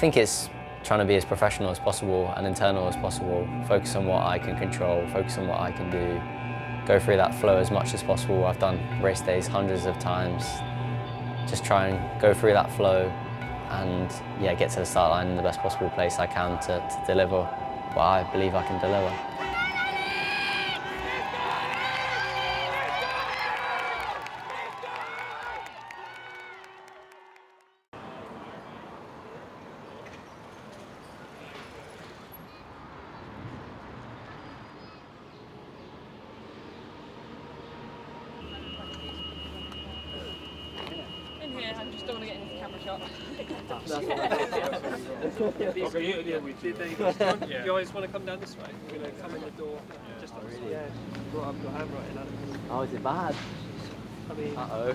think it's trying to be as professional as possible and internal as possible, focus on what I can control, focus on what I can do, go through that flow as much as possible. I've done race days hundreds of times, just try and go through that flow and yeah, get to the start line in the best possible place I can to deliver what I believe I can deliver. I just don't want to get into the camera shot. You guys want to come down this way? We're going to come in the door. Just really? Yeah. Well, I've got handwriting on it. Oh, is it bad? I mean, uh-oh.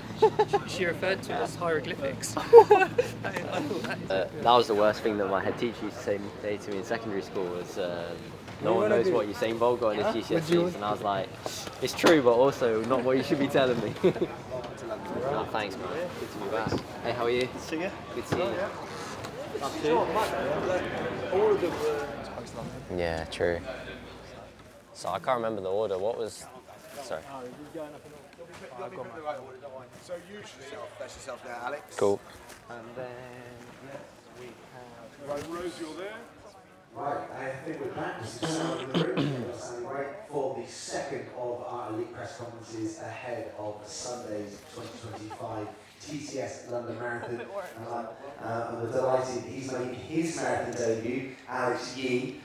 She referred to it as hieroglyphics. That was the worst thing that my head teacher used to say to me in secondary school was no one knows what Usain Bolt got in his GCSEs, and I was like, it's true, but also not what you should be telling me. Oh, thanks, man. Good to be back. Hey, how are you? Good to see you. Good to see you. Yeah, true. So I can't remember the order. What was? Sorry. So that's yourself there, Alex. Cool. And then we have. Right, Rose, you're there. Right, I think we're back. This is Sam in the room. We're standing right for the second of our elite press conferences ahead of Sunday's 2025 TCS London Marathon. And we're delighted he's making his marathon debut, Alex Yee.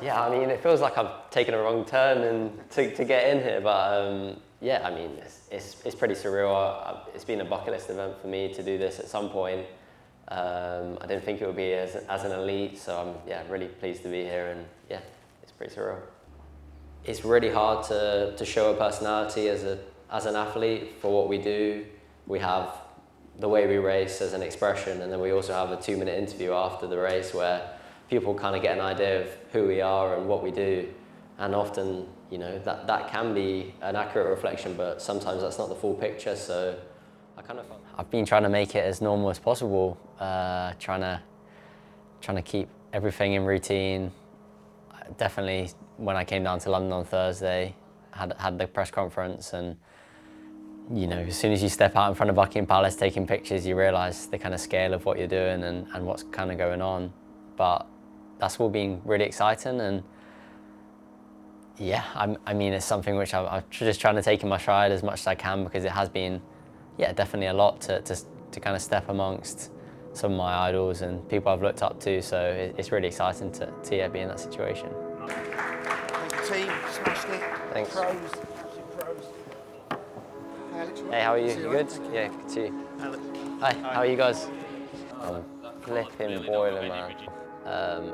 Yeah, I mean, it feels like I've taken a wrong turn and to get in here, but yeah, I mean, it's pretty surreal. It's been a bucket list event for me to do this at some point. I didn't think it would be as an elite, so I'm really pleased to be here, and yeah, it's pretty surreal. It's really hard to show a personality as an athlete for what we do. We have the way we race as an expression, and then we also have a 2-minute interview after the race where people kind of get an idea of who we are and what we do, and often, you know, that can be an accurate reflection, but sometimes that's not the full picture. So I've been trying to make it as normal as possible, trying to keep everything in routine. Definitely when I came down to London on Thursday, had the press conference, and you know, as soon as you step out in front of Buckingham Palace taking pictures, you realise the kind of scale of what you're doing and what's kind of going on. But that's all been really exciting, and yeah, I mean, it's something which I'm just trying to take in my stride as much as I can, because it has been, yeah, definitely a lot to kind of step amongst some of my idols and people I've looked up to. So it's really exciting to yeah, be in that situation. Team, smashed it. Thanks. Pros. Hey, how are you? You good? Yeah, good to see you. Hi, how are you guys? I'm flipping boiling, man.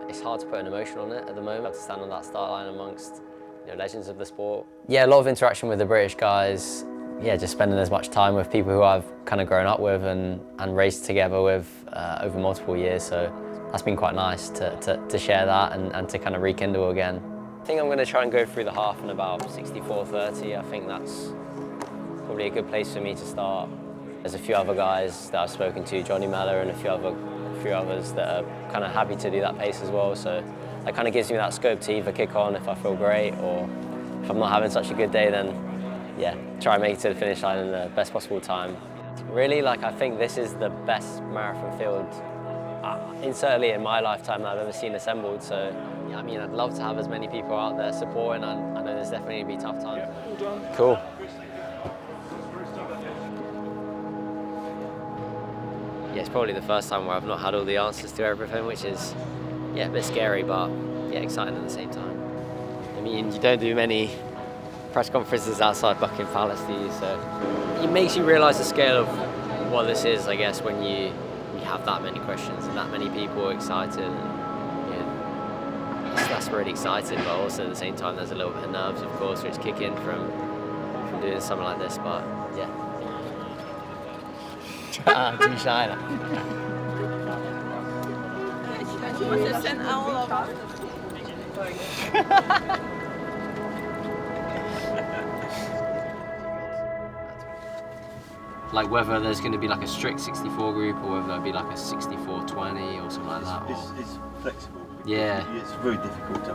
It's hard to put an emotion on it at the moment. To stand on that start line amongst, you know, legends of the sport. Yeah, a lot of interaction with the British guys. Yeah, just spending as much time with people who I've kind of grown up with and raced together with over multiple years. So that's been quite nice to share that and to kind of rekindle again. I think I'm going to try and go through the half in about 64:30. I think that's probably a good place for me to start. There's a few other guys that I've spoken to, Johnny Mellor and a few others that are kind of happy to do that pace as well. So that kind of gives me that scope to either kick on if I feel great, or if I'm not having such a good day, then yeah, try and make it to the finish line in the best possible time. Really, like, I think this is the best marathon field, certainly in my lifetime, that I've ever seen assembled. So yeah, I mean, I'd love to have as many people out there supporting. I know there's definitely going to be tough times. Cool. Yeah, it's probably the first time where I've not had all the answers to everything, which is, yeah, a bit scary, but yeah, exciting at the same time. I mean, you don't do many press conferences outside Buckingham Palace, do you? So it makes you realise the scale of what this is, I guess, when you have that many questions and that many people excited. And, yeah, that's really exciting, but also at the same time, there's a little bit of nerves, of course, which kick in from doing something like this. But yeah. Too shy now. Like whether there's going to be like a strict 64 group or whether it'll be like a 64-20 or something like that. It's flexible. Yeah. It's very difficult to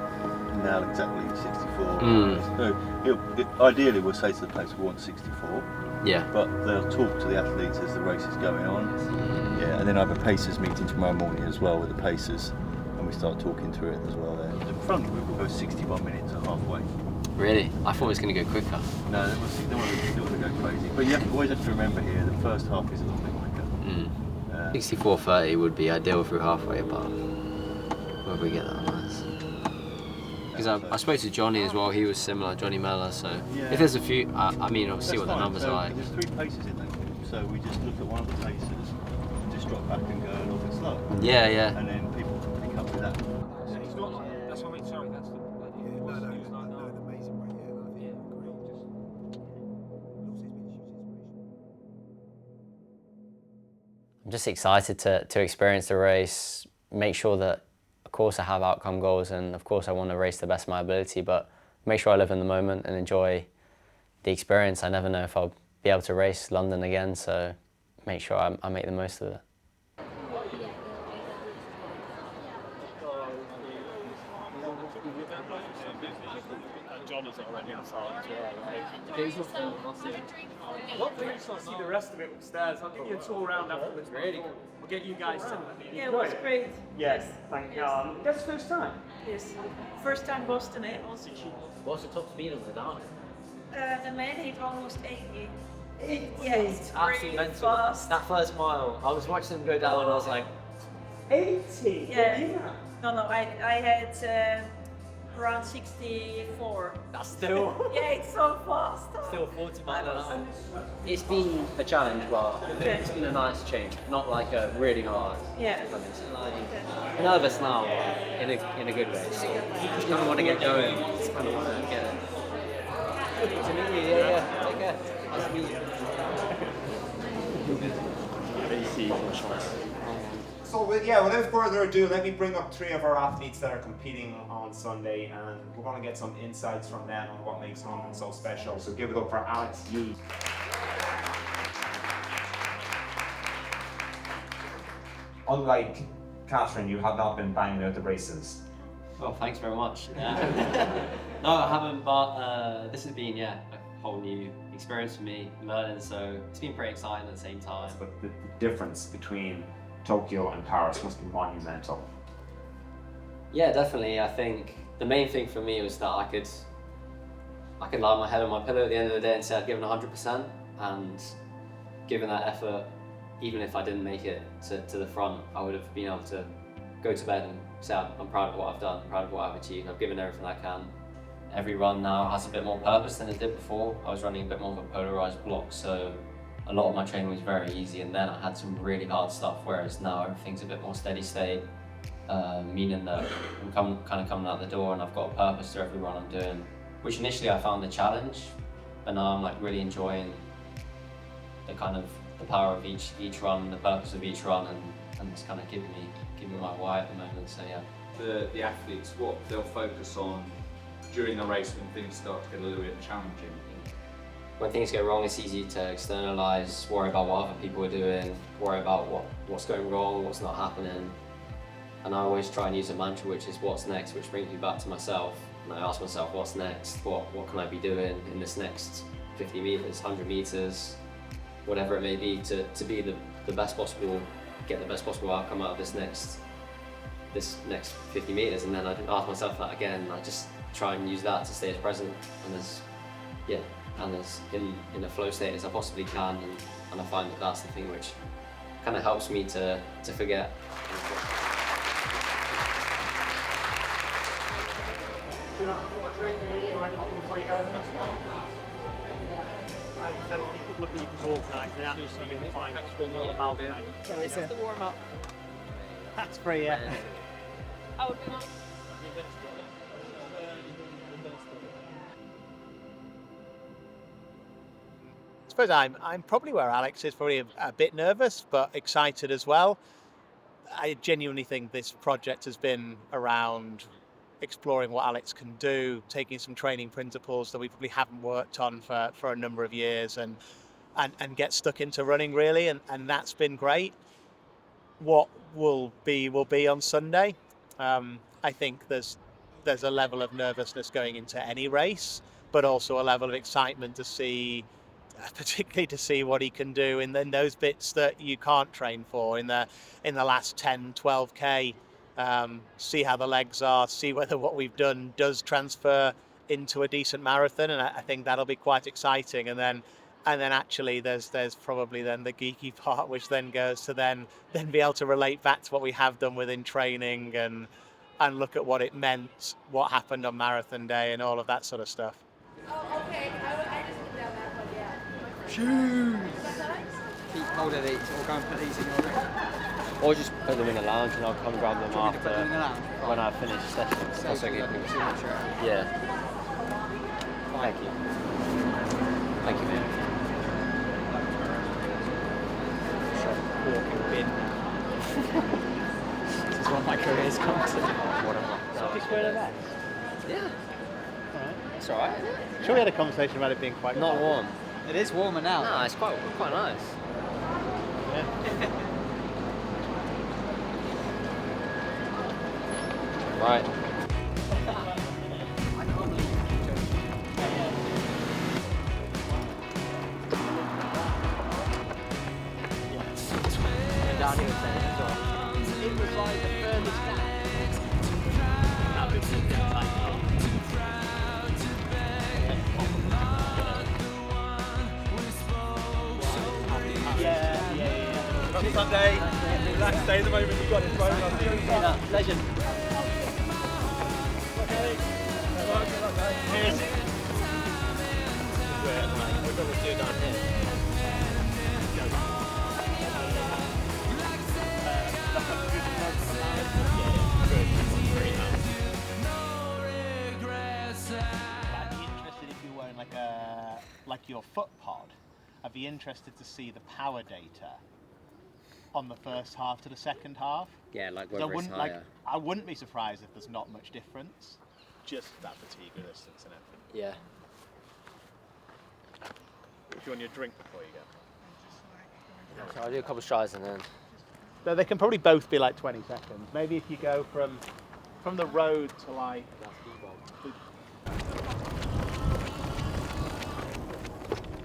nail exactly 64. So ideally we'll say to the players we want 64. Yeah. But they'll talk to the athletes as the race is going on. Yeah, and then I have a Pacers meeting tomorrow morning as well with the Pacers, and we start talking through it as well there. The front we will go 61 minutes or halfway. Really? I thought it was going to go quicker. No, they want to go crazy. But you always have to remember here, the first half is a little bit quicker. 64-30 would be ideal through halfway, but whether we get that nice. Because I spoke to Johnny as well, he was similar, Johnny Mellor, so if there's a few, I mean, I'll see what the numbers are like. There's 3 paces in that group, so we just look at one of the paces, just drop back and go a little bit slow. Yeah, yeah. And then people can pick up with that. It's not like that. That's what I mean. Sorry, that's the. I'm just excited to experience the race, make sure that, of course, I have outcome goals, and of course I want to race the best of my ability, but make sure I live in the moment and enjoy the experience. I never know if I'll be able to race London again, so make sure I make the most of it. John is already outside. What do you see the rest of it upstairs? I'll give you a tour around afterwards. Really? We'll get you guys some. Yeah, it was great. Yes, thank you. That's the first time. Yes. First time Boston, eh? Also. What's the top speed on the down? The man hit almost 80. Yeah, it's Absolutely really mental. fast. That first mile, I was watching them go down and I was like, 80? Yeah. No, I had around 64. that's still Yeah, it's so fast. still 40 miles an hour. It's been a challenge, but it's been a nice change. Not like a really hard. Yeah. It's like nervous now, but in a good way. So just kind of want to get going. Just kind of want to get it. Good to meet you. Yeah. Take care. Nice to meet you. So without further ado, let me bring up 3 of our athletes that are competing on Sunday, and we're going to get some insights from them on what makes London so special. So give it up for Alex Lee. Unlike Catherine, you have not been banging out the braces. Well, thanks very much. No, I haven't, but this has been, a whole new experience for me, learning, so it's been pretty exciting at the same time. But the difference between Tokyo and Paris must be monumental. Yeah, definitely. I think the main thing for me was that I could lie my head on my pillow at the end of the day and say I'd given 100%, and given that effort, even if I didn't make it to the front, I would have been able to go to bed and say I'm proud of what I've done, proud of what I've achieved, I've given everything I can. Every run now has a bit more purpose than it did before. I was running a bit more of a polarised block, so a lot of my training was very easy, and then I had some really hard stuff, whereas now everything's a bit more steady state, meaning that I'm kind of coming out the door and I've got a purpose to every run I'm doing, which initially I found the challenge, but now I'm like really enjoying the kind of the power of each run, the purpose of each run, and it's kind of giving me my why at the moment, so yeah. The athletes, what they'll focus on during the race when things start to get a little bit challenging. When things go wrong, it's easy to externalise, worry about what other people are doing, worry about what's going wrong, what's not happening. And I always try and use a mantra, which is what's next, which brings me back to myself. And I ask myself, what's next? What can I be doing in this next 50 metres, 100 metres, whatever it may be, to be the best possible, get the best possible outcome out of this next 50 metres. And then I ask myself that again, and I just try and use that to stay as present and as in a flow state as I possibly can, and I find that that's the thing which kind of helps me to forget. This is the warm up. That's free, yeah. I would be I suppose I'm probably where Alex is, probably a bit nervous, but excited as well. I genuinely think this project has been around exploring what Alex can do, taking some training principles that we probably haven't worked on for a number of years, and and get stuck into running really, and that's been great. What will be on Sunday. I think there's a level of nervousness going into any race, but also a level of excitement to see, particularly to see what he can do in those bits that you can't train for in the last 10, 12k. See how the legs are, see whether what we've done does transfer into a decent marathon, and I think that'll be quite exciting. And then actually there's probably then the geeky part, which then goes to then be able to relate back to what we have done within training and look at what it meant, what happened on marathon day, and all of that sort of stuff. Oh, okay. I just put down that one, yeah. Shoes! Keep hold of these, or go and put these in your ring. Or just put them in the lounge and I'll come grab them Do you want me to after put them in the lounge? when I finish sessions. So That's you okay. got your signature. Yeah. Thank you. Thank you, man. Walking bin. This is what my career's come to. Whatever. Just wear the vest. Yeah. It's alright, isn't it? Sure, we had a conversation about it being quite Not warm. It is warmer now. No, it's quite nice. Yeah. Right. Down here saying as well. It was like the furthest down. That would be Happy Sunday. Last day at the moment. You've got it right. Legend. Cheers. We've got to do down here. I'd be interested if you're wearing like your foot pod. I'd be interested to see the power data on the first half to the second half. Yeah, like So whether it's higher. I wouldn't be surprised if there's not much difference. Just that fatigue resistance in it. Yeah. Do you want your drink before you go? So I'll do a couple of strides and then. So they can probably both be like 20 seconds. Maybe if you go from the road to like.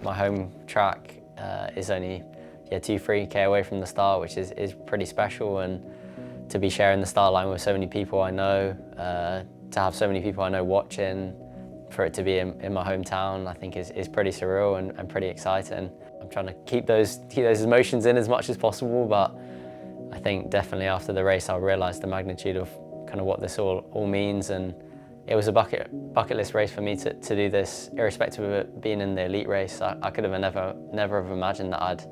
My home track is only 2-3k away from the start, which is pretty special, and to be sharing the start line with so many people I know, to have so many people I know watching, for it to be in my hometown, I think is pretty surreal and pretty exciting. I'm trying to keep those emotions in as much as possible, but I think definitely after the race I'll realise the magnitude of kind of what this all means, and it was a bucket list race for me to do this, irrespective of it being in the elite race. I could have never have imagined that I'd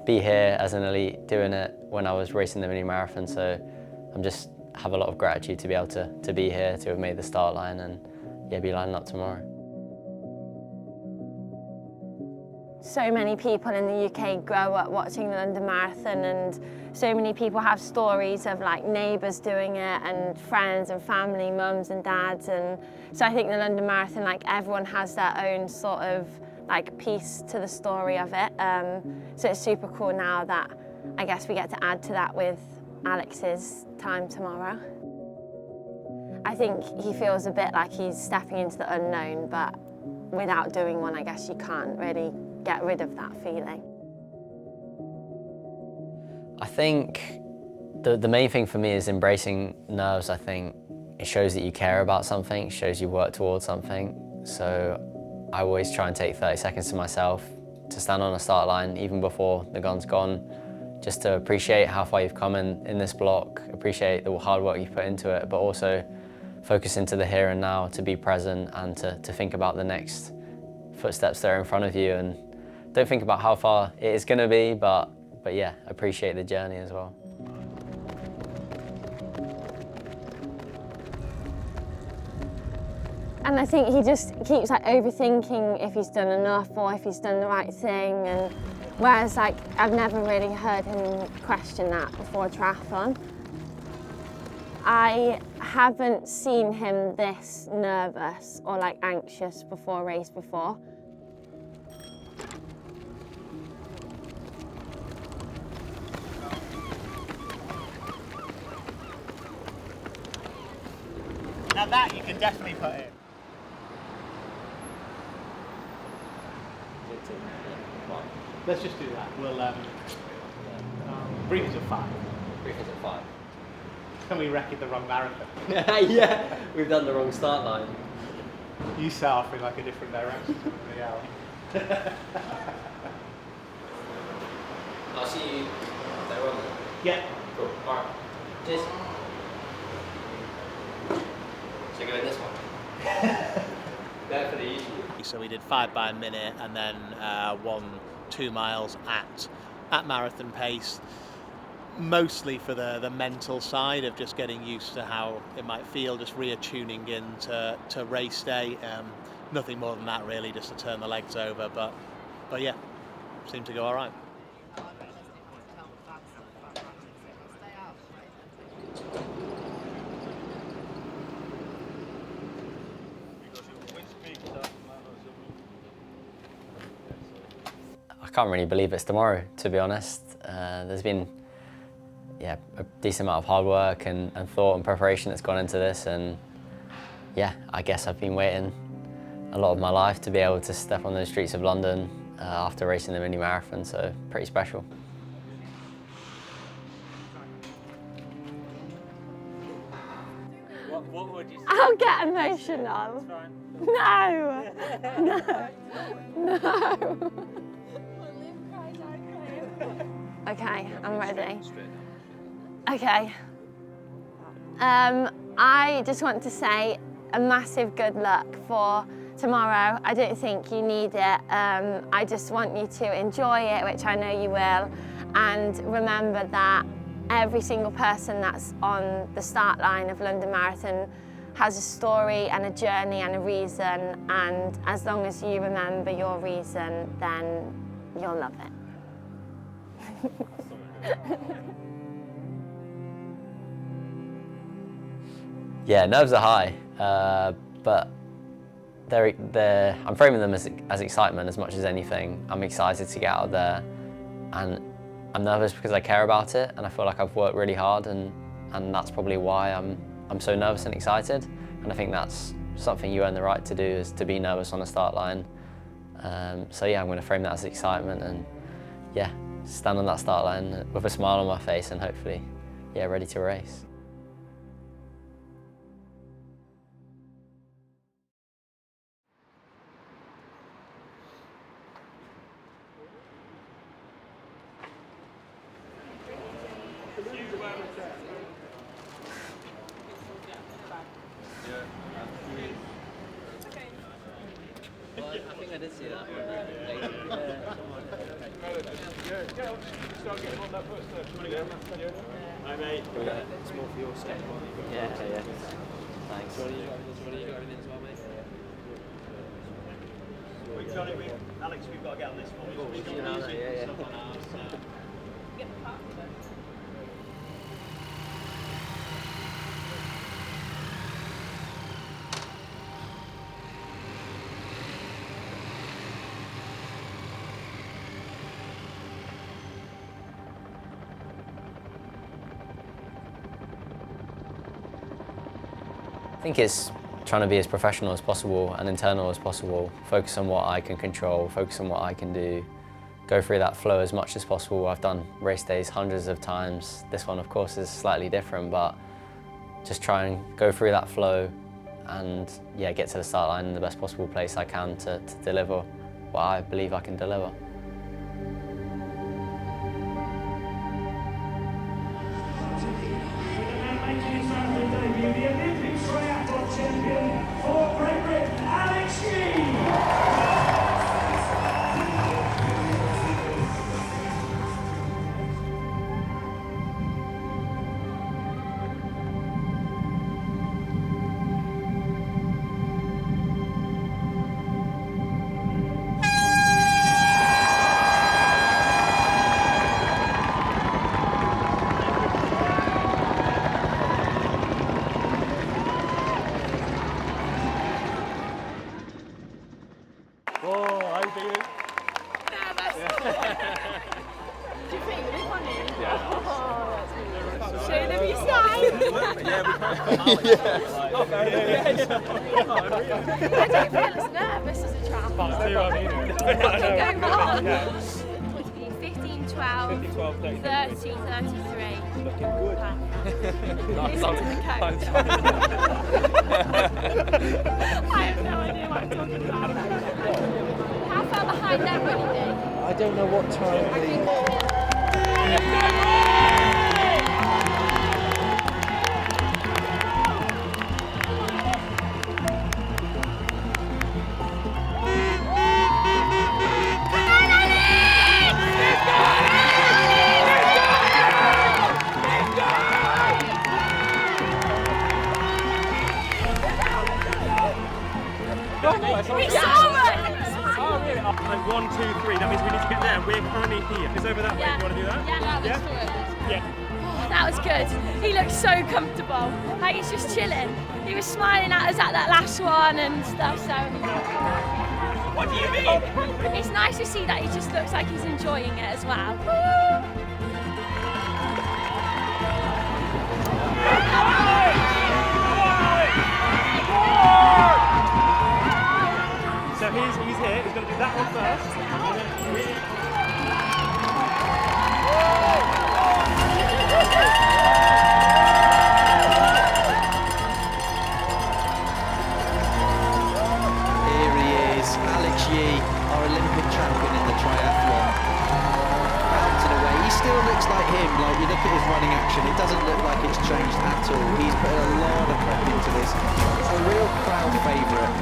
be here as an elite doing it when I was racing the mini marathon. So I'm just have a lot of gratitude to be able to be here, to have made the start line, and be lining up tomorrow. So many people in the UK grow up watching the London Marathon, and so many people have stories of like neighbours doing it and friends and family, mums and dads, and so I think the London Marathon, like everyone has their own sort of like piece to the story of it. So it's super cool now that I guess we get to add to that with Alex's time tomorrow. I think he feels a bit like he's stepping into the unknown, but without doing one, I guess you can't really get rid of that feeling. I think the main thing for me is embracing nerves. I think it shows that you care about something, it shows you work towards something. So I always try and take 30 seconds to myself to stand on a start line, even before the gun's gone, just to appreciate how far you've come in this block, appreciate the hard work you've put into it, but also focus into the here and now, to be present and to think about the next footsteps that are in front of you, and don't think about how far it is going to be, but yeah, appreciate the journey as well. And I think he just keeps like overthinking if he's done enough or if he's done the right thing, and whereas like I've never really heard him question that before a triathlon. I haven't seen him this nervous or like anxious before a race before. Now that you can definitely put in. Let's just do that. We'll brief us at 5. Brief us at 5. Can we reckon the wrong marathon? Yeah, we've done the wrong start line. You set off in like a different direction to the alley. I'll see you later on. Yeah. Cool. Alright. Cheers. So go in this one. There for the easy. So we did 5 by a minute and then 2 miles at marathon pace, mostly for the mental side of just getting used to how it might feel, just reattuning in to race day. Nothing more than that really, just to turn the legs over, but yeah, seemed to go all right. I can't really believe it's tomorrow, to be honest. There's been a decent amount of hard work and thought and preparation that's gone into this, and yeah, I guess I've been waiting a lot of my life to be able to step on the streets of London after racing the mini marathon, so pretty special. What would you say? I'll get emotional. No. No. Okay, I'm ready. Okay. I just want to say a massive good luck for tomorrow. I don't think you need it. I just want you to enjoy it, which I know you will, and remember that every single person that's on the start line of London Marathon has a story and a journey and a reason, and as long as you remember your reason, then you'll love it. Yeah, nerves are high, but I'm framing them as excitement as much as anything. I'm excited to get out there, and I'm nervous because I care about it, and I feel like I've worked really hard, and that's probably why I'm so nervous and excited. And I think that's something you earn the right to do, is to be nervous on the start line. So yeah, I'm going to frame that as excitement, and yeah, stand on that start line with a smile on my face, and hopefully, yeah, ready to race. I think I did see that. Hi mate. It's more for your step. Yeah. Thanks. What do you got everything as well, mate? We've got it, Alex, we've got to get on this one. We've got music and stuff on ours. I think it's trying to be as professional as possible and internal as possible. Focus on what I can control, focus on what I can do, go through that flow as much as possible. I've done race days hundreds of times. This one, of course, is slightly different, but just try and go through that flow and yeah, get to the start line in the best possible place I can to deliver what I believe I can deliver. Show them your guys. Yeah, we can't come out. I don't feel as nervous as a tramp. Go on. 15, 12, 30, 33. Looking good. Listen to the coach. I have no idea what I'm talking about. How far behind them will you be? I don't know what time We saw it! Oh, really? Like 1, 2, 3. That means we need to get there. We're currently here. It's over that way. You want to do that? Yeah. That was good. He looked so comfortable. Like he's just chilling. He was smiling at us at that last one and stuff. So. What do you mean? It's nice to see that he just looks like he's enjoying it as well. So he's here. He's going to do that one first. Here he is, Alex Yee, our Olympic champion in the triathlon. Bouncing away, he still looks like him. Like you look at his running action, it doesn't look like it's changed at all. He's put a lot of prep into this. A real crowd favourite,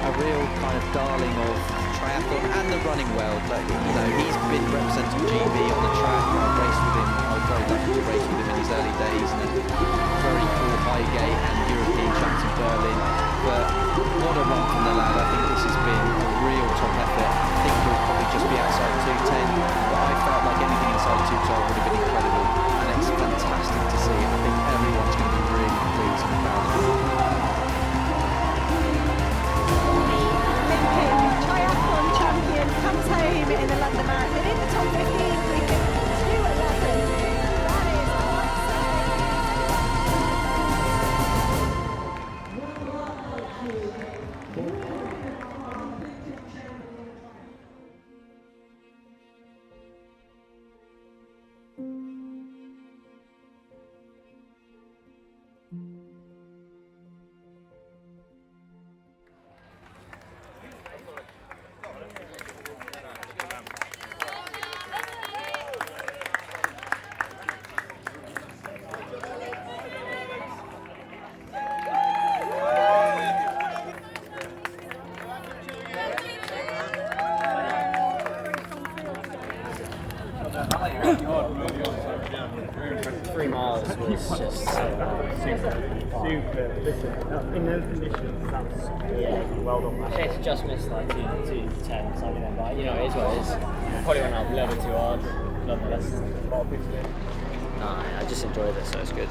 a real kind of darling of triathlon and the running world. Like, you know, he's been representing GB on the track. I've raced with him. I was very lucky to race with him in his early days, and then very cool Highgate and European champs in Berlin. But what a run from the lad. I think this has been a real top effort. I think he'll probably just be outside 2:10, but I felt like anything inside 2:12 would have been incredible, and it's fantastic to see. I think everyone's going to be really pleased and proud of him. Triathlon champion comes home in the London Marathon in the top 15, freaking 2:11. That is In those conditions, that's well done. It's just missed like 2:10 something like that. You know, it is what it is. Probably went up a little bit too hard. Nonetheless. I just enjoyed it, so it's good.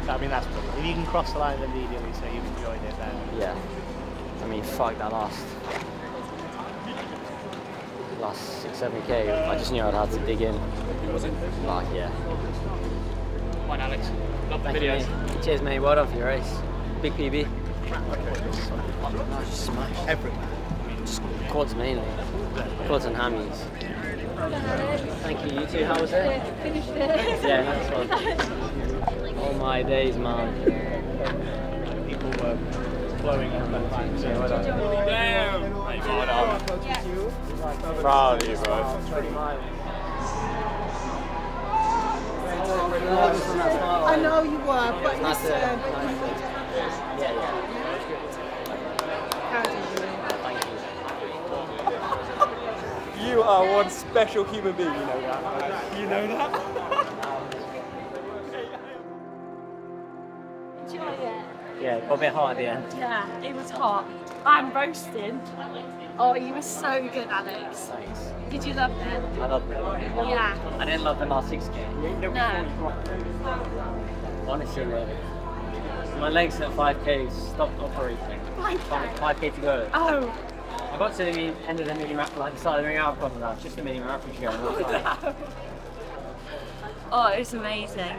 I mean, that's brilliant. If you can cross the line immediately, so you've enjoyed it then. Yeah. I mean, fuck that last 6-7k. I just knew I'd have to dig in. Was it? Like, yeah. Come on, Alex. Love the Thank you, videos. mate. Cheers, mate. Well done for your race. Big PB. No, just smashed. Everywhere. Just quads mainly. Quads and hammies. Thank you, you two. How was it? Finished it. Yeah, nice one. All my days, man. People were blowing up that time. So well done. Damn! Mate, well done. Proud of you, bro. 20 miles. I know you were, but Nice to- listen. Yeah. Thank you. You are one special human being, you know that. You know that? Enjoy it. Yeah, got a bit hot at the end. Yeah, it was hot. I'm roasting. Oh, you were so good, Alex. Thanks. Did you love it? I loved it. Yeah. I didn't love the last 6k. No. Honestly, my legs at 5k stopped operating. 5k to go. Oh. I got to the end of the mini marathon, like the start of the mini marathon, and that's just a mini marathon to go. Oh, it was amazing.